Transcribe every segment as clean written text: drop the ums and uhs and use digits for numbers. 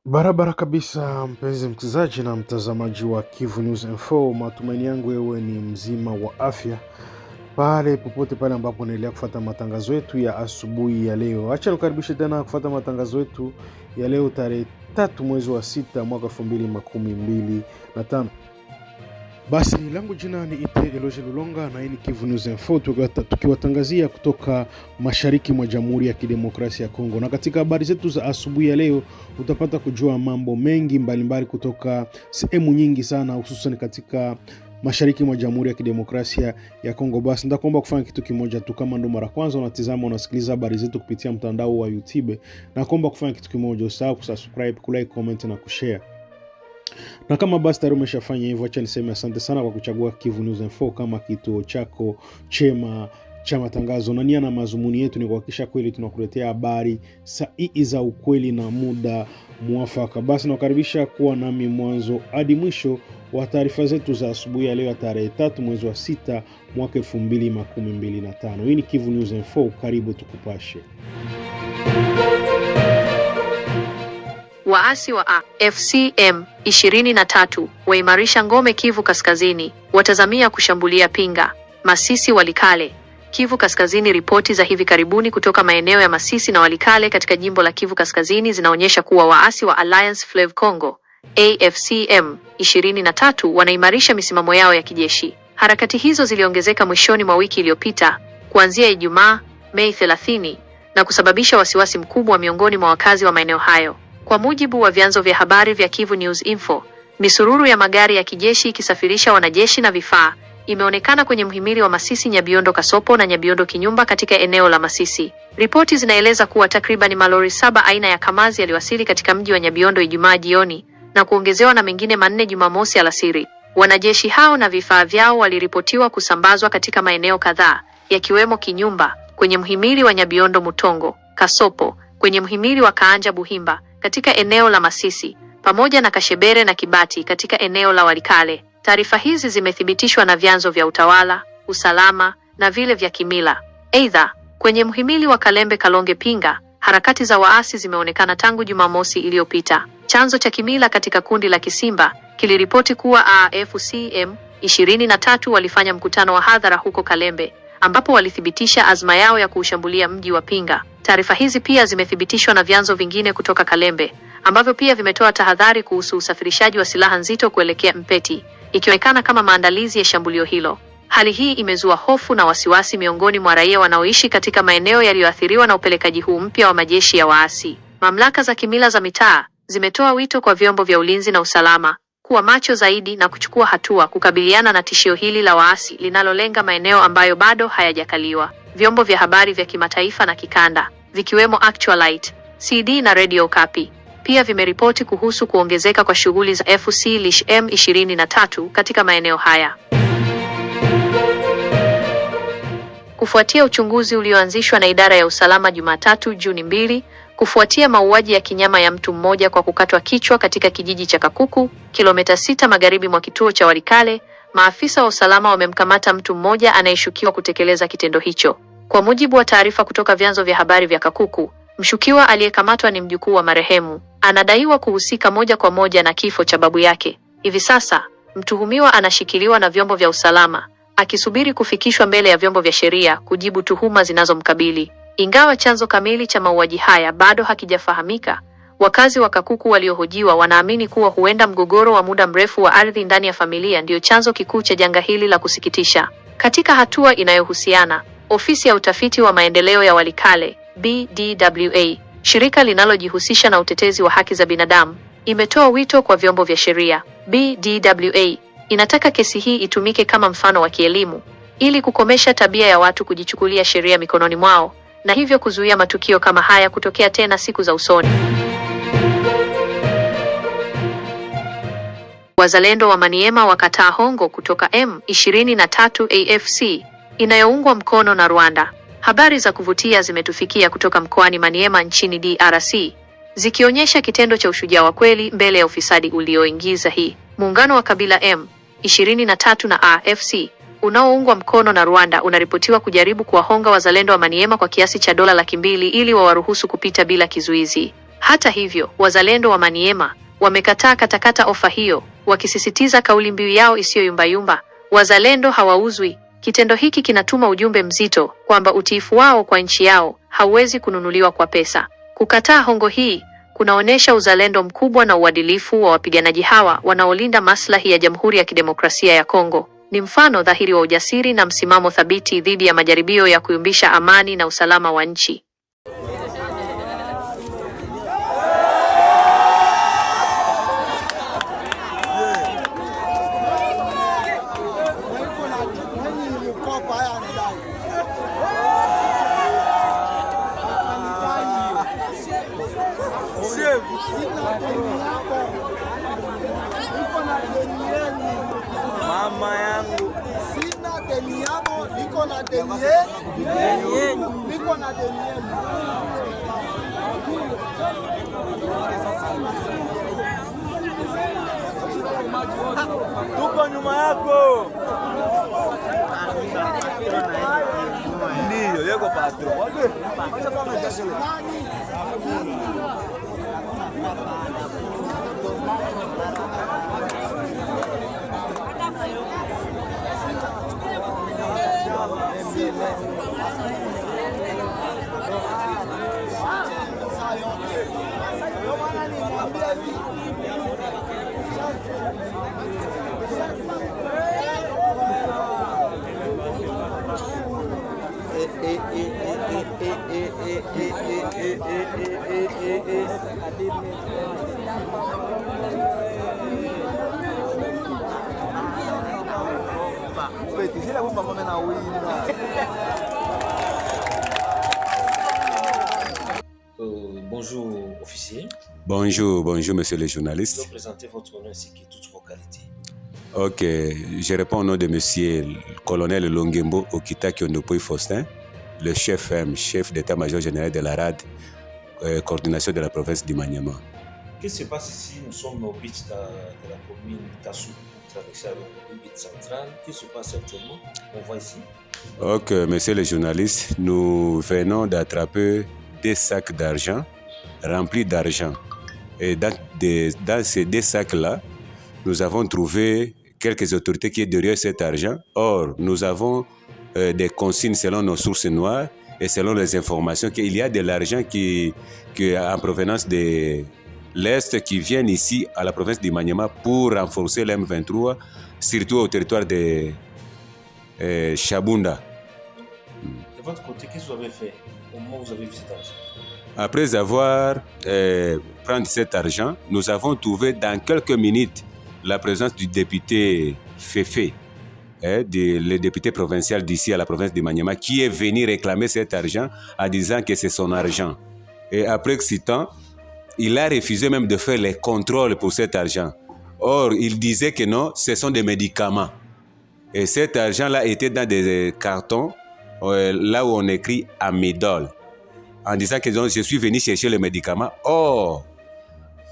Barabara kabisa, mpenzi msikilizaji na mtazamaji wa Kivu News Info. Matumaini yangu wewe ni mzima wa afya pale popote pale ambapo unaendelea kufuata matangazo yetu ya asubuhi ya leo. Acha nikaribishe tena kufuata matangazo yetu ya leo tarehe 3 mwezi wa 6 mwaka 2025. Basi langu jina ni Ite Eloge Lulonga na hii ni Kivu News Info, tukiwatangazia kutoka mashariki mwa Jamhuri ya Kidemokrasia ya Kongo. Na katika habari zetu za asubuhi ya leo utapata kujua mambo mengi mbalimbali kutoka sehemu nyingi sana, hususan katika mashariki mwa Jamhuri ya Kidemokrasia ya Kongo. Basi nitakuomba kufanya kitu kimoja tu. Kama ndo mara kwanza unatizama unasikiliza habari zetu kupitia mtandao wa YouTube, na kuomba kufanya kitu kimoja, usahau kusubscribe, kulike, comment na kushare. Na kama basi tayari umeshafanya hivyo, acha niseme asante sana kwa kuchagua Kivu News Info kama kituo chako chema cha matangazo. Na nia na mazumuni yetu ni kuhakikisha kweli tunakuletea habari sahihi za ukweli na muda muafaka. Basi nakaribisha kuwa nami mwanzo hadi mwisho wa taarifa zetu za asubuhi ya leo tarehe 3 mwezi wa 6 mwaka 2025. Hii ni Kivu News Info, karibu tukupashe. Waasi wa AFCM 23 waimarisha ngome Kivu Kaskazini, watazamia kushambulia Pinga, Masisi, Walikale, Kivu Kaskazini. Ripoti za hivi karibuni kutoka maeneo ya Masisi na Walikale katika jimbo la Kivu Kaskazini zinaonyesha kuwa waasi wa Alliance Fleuve Congo AFCM 23 wanaimarisha misimamo yao ya kijeshi. Harakati hizo ziliongezeka mwishoni mwa wiki iliyopita kuanzia Ijumaa Mei 30 na kusababisha wasiwasi mkubwa miongoni mwa wakazi wa maeneo hayo. Kwa mujibu wa vyanzo vya habari vya Kivu News Info, misururu ya magari ya kijeshi ikisafirisha wanajeshi na vifaa imeonekana kwenye mhimili wa Masisi, Nyabiondo Kasopo na Nyabiondo Kinyumba katika eneo la Masisi. Ripoti zinaeleza kuwa takriban malori 7 aina ya Kamazi yaliwasili katika mji wa Nyabiondo Ijumaa jioni na kuongezewa na mengine 4 Jumamosi alasiri. Wanajeshi hao na vifaa vyao waliripotiwa kusambazwa katika maeneo kadhaa yakiwemo Kinyumba kwenye mhimili wa Nyabiondo, Mutongo, Kasopo kwenye mhimili wa Kaanja Buhimba katika eneo la Masisi, pamoja na Kashebere na Kibati katika eneo la Walikale. Taarifa hizi zimethibitishwa na vyanzo vya utawala, usalama na vile vya kimila. Aidha, kwenye mhimili wa Kalembe Kalonge Pinga, harakati za waasi zimeonekana tangu Jumamosi iliyopita. Chanzo cha kimila katika kundi la Kisimba kiliripoti kuwa AFCM 23 walifanya mkutano wa hadhara huko Kalembe, ambapo walithibitisha azma yao ya kuushambulia mji wa Pinga. Taarifa hizi pia zimethibitishwa na vyanzo vingine kutoka Kalembe ambavyo pia vimetoa tahadhari kuhusu usafirishaji wa silaha nzito kuelekea Mpeti, ikionekana kama maandalizi ya shambulio hilo. Hali hii imezua hofu na wasiwasi miongoni mwa raia wanaoishi katika maeneo yaliyoathiriwa na upelekaji huu mpya wa majeshi ya waasi. Mamlaka za kimila za mitaa zimetoa wito kwa vyombo vya ulinzi na usalama kuwa macho zaidi na kuchukua hatua kukabiliana na tishio hili la waasi linalolenga maeneo ambayo bado hayajakaliwa. Vyombo vya habari vya kimataifa na kikanda vikiwemo Actualite, CD na Radio Okapi pia vimeripoti kuhusu kuongezeka kwa shughuli za FCLM 23 katika maeneo haya. Kufuatia uchunguzi ulioanzishwa na idara ya usalama Jumatatu Juni 2, kufuatia mauaji ya kinyama ya mtu mmoja kwa kukatwa kichwa katika kijiji cha Kakuku, kilomita 6 magharibi mwa kituo cha Walikale, maafisa wa usalama wamemkamata mtu mmoja anayeshukiwa kutekeleza kitendo hicho. Kwa mujibu wa taarifa kutoka vyanzo vya habari vya Kakuku, mshukiwa aliyekamatwa ni mjukuu wa marehemu. Anadaiwa kuhusika moja kwa moja na kifo cha babu yake. Hivi sasa, mtuhumiwa anashikiliwa na vyombo vya usalama, akisubiri kufikishwa mbele ya vyombo vya sheria kujibu tuhuma zinazomkabili. Ingawa chanzo kamili cha mauaji haya bado hakijafahamika, wakazi wa Kakuku waliohojiwa wanaamini kuwa huenda mgogoro wa muda mrefu wa ardhi ndani ya familia ndio chanzo kikuu cha janga hili la kusikitisha. Katika hatua inayohusiana, ofisi ya utafiti wa maendeleo ya Walikale BDWA, shirika linalojihusisha na utetezi wa haki za binadamu, imetoa wito kwa vyombo vya sheria. BDWA inataka kesi hii itumike kama mfano wa kielimu ili kukomesha tabia ya watu kujichukulia sheria mikononi mwao na hivyo kuzuia matukio kama haya kutokea tena siku za usoni. Wazalendo wa Maniema wakataa hongo kutoka M23 AFC inayoungwa mkono na Rwanda. Habari za kuvutia zimetufikia kutoka mkoani Maniema nchini DRC, zikionyesha kitendo cha ushujaa wa kweli mbele ya ufisadi ulioingiza hii. Muungano wa kabila M23 na AFC unaoungwa mkono na Rwanda unaripotiwa kujaribu kuwahonga wazalendo wa Maniema kwa kiasi cha dola 200,000 ili wawaruhusu kupita bila kizuizi. Hata hivyo, wazalendo wa Maniema wamekataa katakata ofa hiyo, wakisisitiza kauli mbiu yao isiyoyumbayumba: wazalendo hawauzwi. Kitendo hiki kinatuma ujumbe mzito kwamba utiifu wao kwa nchi yao hauwezi kununuliwa kwa pesa. Kukataa hongo hii kunaonyesha uzalendo mkubwa na uadilifu wa wapiganaji hawa wanaolinda maslahi ya Jamhuri ya Kidemokrasia ya Kongo. Ni mfano dhahiri wa ujasiri na msimamo thabiti dhidi ya majaribio ya kuyumbisha amani na usalama wa nchi. Mama yangu sina deni yako, niko na deni yenu, niko na deni yenu. tuko nyuma yako, ndio yeko patro. Bonjour, officier. Bonjour, bonjour, monsieur le journaliste. Je vais présenter votre nom ainsi que toutes vos qualités. Ok, je réponds au nom de monsieur le colonel Longembo Okitaki Ondopoy Faustin, le chef d'état-major général de la RAD, coordination de la province du Maniema. Qu'est-ce qui se passe ici? Nous sommes au beach de la commune Tassou pour traverser le beach central. Qu'est-ce qui se passe actuellement? On voit ici. Ok, monsieur le journaliste, nous venons d'attraper des sacs d'argent remplis d'argent. Et dans ces deux sacs-là, nous avons trouvé quelques autorités qui sont derrière cet argent. Or, nous avons des consignes selon nos sources noires et selon les informations qu'il y a de l'argent qui en provenance de l'Est qui viennent ici à la province du Maniema pour renforcer l'M23, surtout au territoire de Chabunda. De votre côté, qu'est-ce que vous avez fait au moment où vous avez vu cet argent? Après avoir pris cet argent, nous avons trouvé dans quelques minutes la présence du député Féfé, le député provincial d'ici à la province de Maniema, qui est venu réclamer cet argent en disant que c'est son argent. Et après ce temps, il a refusé même de faire les contrôles pour cet argent. Or, il disait que non, ce sont des médicaments. Et cet argent-là était dans des cartons, là où on écrit Amidol, en disant que je suis venu chercher le médicament. Or,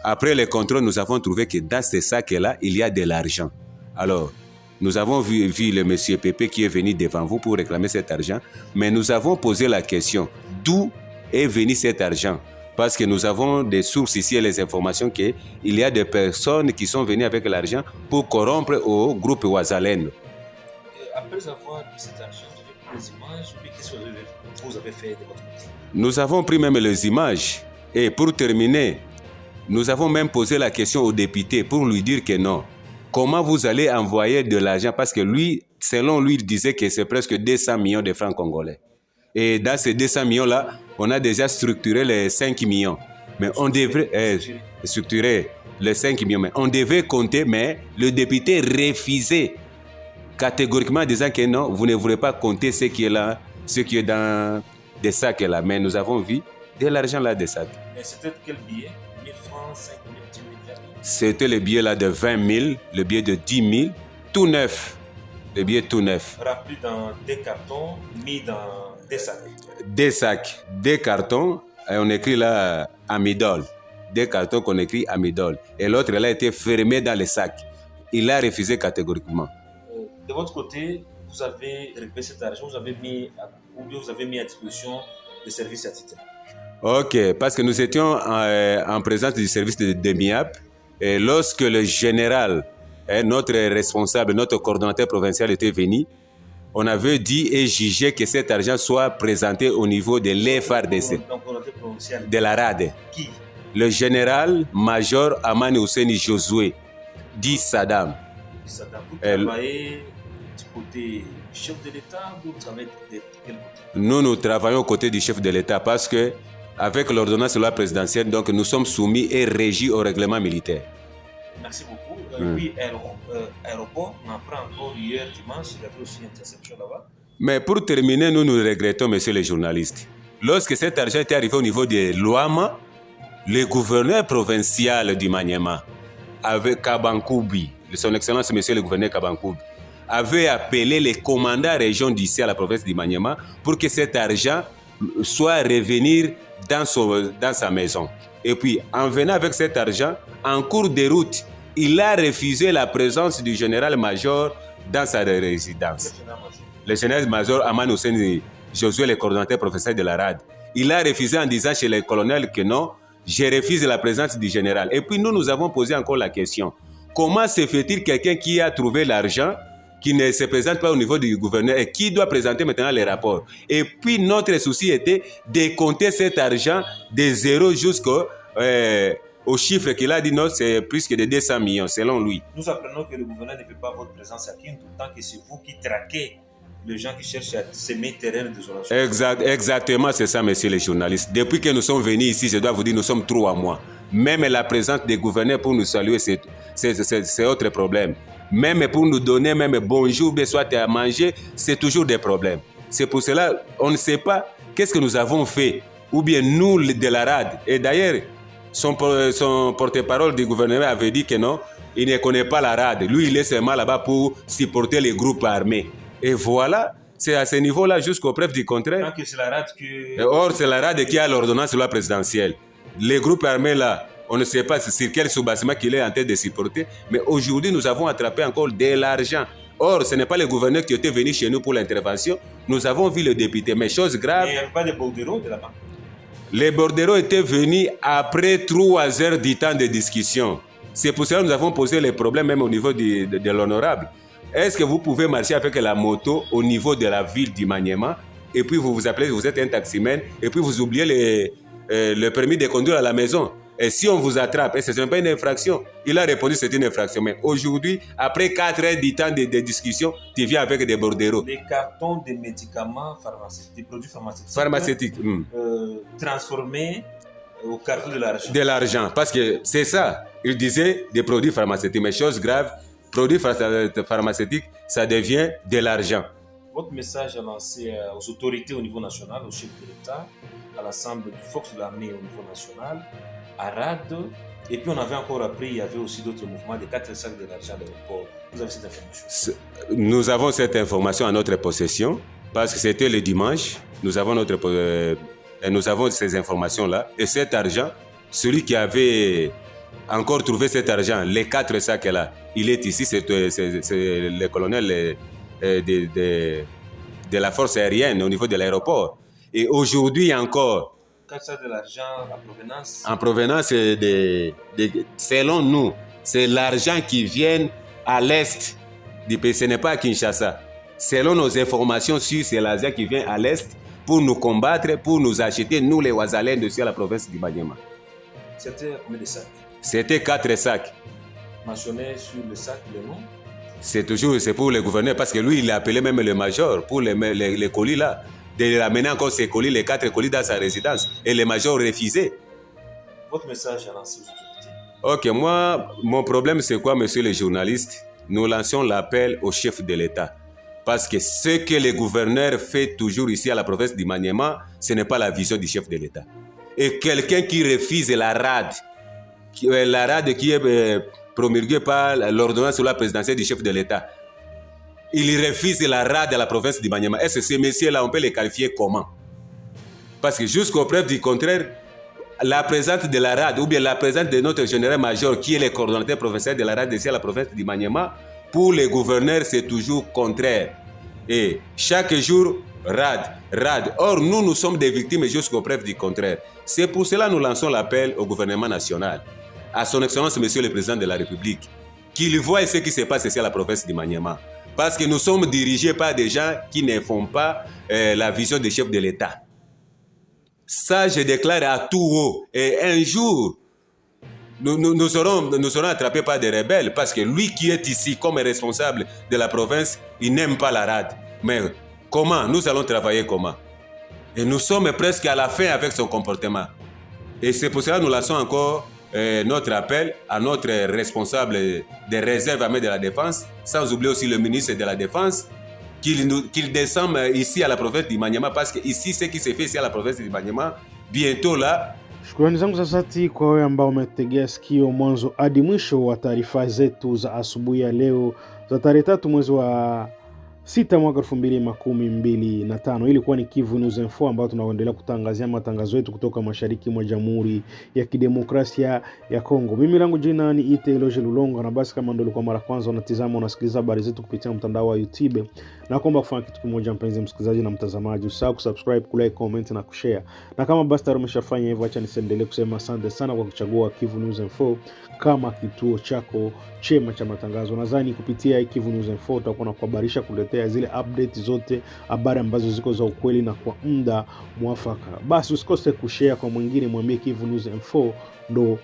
après les contrôles, nous avons trouvé que dans ces sacs-là, il y a de l'argent. Alors, nous avons vu le monsieur Pépé qui est venu devant vous pour réclamer cet argent, mais nous avons posé la question, d'où est venu cet argent? Parce que nous avons des sources ici et les informations qu'il y a des personnes qui sont venues avec l'argent pour corrompre au groupe Ouazalendo. Après avoir pris cet argent, vous avez pris les images, mais qu'est-ce que vous avez fait de votre côté? Nous avons pris même les images. Et pour terminer, nous avons même posé la question au député pour lui dire que non. Comment vous allez envoyer de l'argent? Parce que lui, selon lui, il disait que c'est presque 200 millions de francs congolais. Et dans ces 200 millions-là, on a déjà structuré les 5 millions. Mais on devrait structurer les 5 millions. Mais on devait compter, mais le député refusait catégoriquement en disant que non, vous ne voulez pas compter ce qui est là, ce qui est dans des sacs là. Mais nous avons vu de l'argent là des sacs. Mais c'était quel billet? 1000 francs, 5 000, 10 000, 20 000? C'était le billet là de 20 000, le billet de 10 000, tout neuf. Le billet tout neuf. Rempli dans des cartons, mis dans Des sacs. Des sacs, des cartons, et on écrit là amidol. Des cartons qu'on écrit amidol. Et l'autre, elle a été fermée dans les sacs. Il a refusé catégoriquement. De votre côté, vous avez récupéré cet argent, vous avez mis à disposition des services attitrés. Ok, parce que nous étions en présence du service de MIAP. Et lorsque le général, notre responsable, notre coordonnateur provincial était venu, on avait dit et jugé que cet argent soit présenté au niveau de l'FRDC, de la RAD. Qui? Le général-major Amani Ouseni Josué, dit Saddam. Vous travaillez du côté du chef de l'État ou vous travaillez de quel côté? Nous travaillons aux côtés du chef de l'État parce que, avec l'ordonnance de loi présidentielle, donc, nous sommes soumis et régis au règlement militaire. Merci beaucoup. Oui, aéroport, on apprend encore hier dimanche, il y avait aussi une interception là-bas. Mais pour terminer, nous regrettons, messieurs les journalistes. Lorsque cet argent était arrivé au niveau de Luama, le gouverneur provincial du Maniema, avec Kabankoubi, son excellence monsieur le gouverneur Kabankoubi, avait appelé les commandants région d'ici à la province du Maniema pour que cet argent soit revenir dans sa maison. Et puis, en venant avec cet argent, en cours de route, il a refusé la présence du général-major dans sa résidence. Le général-major Aman Hussein Josué, le coordonnateur professeur de la RAD. Il a refusé en disant chez le colonel que non, je refuse la présence du général. Et puis nous avons posé encore la question. Comment se fait-il quelqu'un qui a trouvé l'argent, qui ne se présente pas au niveau du gouverneur et qui doit présenter maintenant les rapports? Et puis notre souci était de compter cet argent de zéro jusqu'au chiffre qu'il a dit, non, c'est plus que de 200 millions, selon lui. Nous apprenons que le gouverneur ne veut pas votre présence à Kindu, tant que c'est vous qui traquez les gens qui cherchent à semer terrain de désolation. Exactement, c'est ça, messieurs les journalistes. Depuis que nous sommes venus ici, je dois vous dire, nous sommes 3 mois. Même la présence des gouverneurs pour nous saluer, c'est autre problème. Même pour nous donner même bonjour, soit à manger, c'est toujours des problèmes. C'est pour cela, on ne sait pas qu'est-ce que nous avons fait, ou bien nous de la RAD. Et d'ailleurs, son porte-parole du gouvernement avait dit que non, il ne connaît pas la RAD. Lui, il est seulement là-bas pour supporter les groupes armés. Et voilà, c'est à ce niveau-là, jusqu'aux preuves du contraire. Tant que c'est la RAD que... Or, c'est la RAD qui a l'ordonnance de loi présidentielle. Les groupes armés là, on ne sait pas sur quel sous-bâtiment qu'il est en train de supporter, mais aujourd'hui, nous avons attrapé encore de l'argent. Or, ce n'est pas le gouverneur qui était venu chez nous pour l'intervention. Nous avons vu le député, mais chose grave... Mais il n'y avait pas de bordereaux de là-bas. Les bordereaux étaient venus après 3 heures du temps de discussion. C'est pour cela que nous avons posé les problèmes même au niveau de l'honorable. Est-ce que vous pouvez marcher avec la moto au niveau de la ville du Maniema et puis vous vous appelez, vous êtes un taximène et puis vous oubliez le permis de conduire à la maison? Et si on vous attrape, et ce n'est pas une infraction. Il a répondu que c'est une infraction. Mais aujourd'hui, après 4 heures du temps de discussion, tu viens avec des bordereaux. Des cartons de médicaments pharmaceutiques, des produits pharmaceutiques. Transformés au carton de l'argent. De l'argent, parce que c'est ça. Il disait des produits pharmaceutiques. Mais chose grave, produits pharmaceutiques, ça devient de l'argent. Votre message à lancer aux autorités au niveau national, au chef de l'État, à l'ensemble du force de l'armée au niveau national, à RAD, et puis on avait encore appris, il y avait aussi d'autres mouvements, de 4 sacs de l'argent à l'aéroport. Vous avez cette information? Nous avons cette information en notre possession, parce que c'était le dimanche, nous avons ces informations-là, et cet argent, celui qui avait encore trouvé cet argent, les 4 sacs-là, il est ici, c'est le colonel de la force aérienne au niveau de l'aéroport. Et aujourd'hui encore, 4 sacs de l'argent en provenance? En provenance selon nous, c'est l'argent qui vient à l'est du pays, ce n'est pas à Kinshasa. Selon nos informations sûres, c'est l'argent qui vient à l'est pour nous combattre, pour nous acheter, nous les Ouazalais, dessus à la province du Maniema. C'était combien de sacs? C'était 4 sacs. Mentionné sur le sac le nom? C'est pour le gouverneur, parce que lui, il a appelé même le major pour les colis là, de ramener encore ces colis, les 4 colis dans sa résidence. Et le major refusait. Votre message à lancer aux autorités? Ok, moi, mon problème c'est quoi, monsieur les journalistes? Nous lançons l'appel au chef de l'État. Parce que ce que le gouverneur fait toujours ici à la province du Maniema, ce n'est pas la vision du chef de l'État. Et quelqu'un qui refuse la RAD qui est promulguée par l'ordonnance sur la présidentielle du chef de l'État, il refuse la rade à la province du Maniema. Est-ce que ces messieurs-là, on peut les qualifier comment? Parce que jusqu'aux preuves du contraire, la présence de la rade ou bien la présence de notre général-major qui est le coordonnateur provincial de la rade ici à la province du Maniema, pour les gouverneurs, c'est toujours contraire. Et chaque jour, rade. Or, nous sommes des victimes jusqu'aux preuves du contraire. C'est pour cela que nous lançons l'appel au gouvernement national, à son Excellence, Monsieur le Président de la République, qu'il voie ce qui se passe ici à la province du Maniema. Parce que nous sommes dirigés par des gens qui ne font pas la vision des chefs de l'État. Ça, je déclare à tout haut. Et un jour, nous serons attrapés par des rebelles parce que lui qui est ici comme responsable de la province, il n'aime pas la rade. Mais comment? Nous allons travailler comment? Et nous sommes presque à la fin avec son comportement. Et c'est pour cela que nous lançons encore notre appel à notre responsable des réserves armées de la défense, sans oublier aussi le ministre de la Défense, qu'il descende ici à la province du Maniema, parce que ici, ce qui se fait ici à la province du Maniema, bientôt là. Shukrani zangu za dhati kwa wewe ambao umetegea sikio mwanzo hadi mwisho wa taarifa zetu za asubuhi ya leo za tarehe 3 mwezi wa 6 mwaka 2025. Hii ilikuwa ni Kivu News Info ambayo tunaendelea kutangazia matangazo yetu kutoka mashariki mwa Jamhuri ya Kidemokrasia ya Kongo. Mimi langu jina ni Ite Loje Lulongo, na basi kama ndio ulikuwa mara kwanza unatizama unasikiliza habari zetu kupitia mtandao wa YouTube, na kuomba kufanya kitu kimoja mpenzi msikilizaji na mtazamaji, usahau kusubscribe, kulike, comment na kushare. Na kama basi tayari umeshafanya hivyo, acha niendelee kusema asante sana kwa kuchagua Kivu News Info kama kituo chako chema cha matangazo. Nadhani kupitia Kivu News Info utakuwa na kuhabarisha, kuletea zile update zote, habari ambazo ziko za ukweli na kwa muda mwafaka. Basi usikose kushare kwa mwingine, mwambie Kivu News Info ndo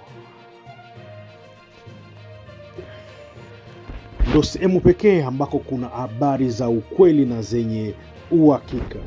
sehemu pekee ambako kuna habari za ukweli na zenye uhakika.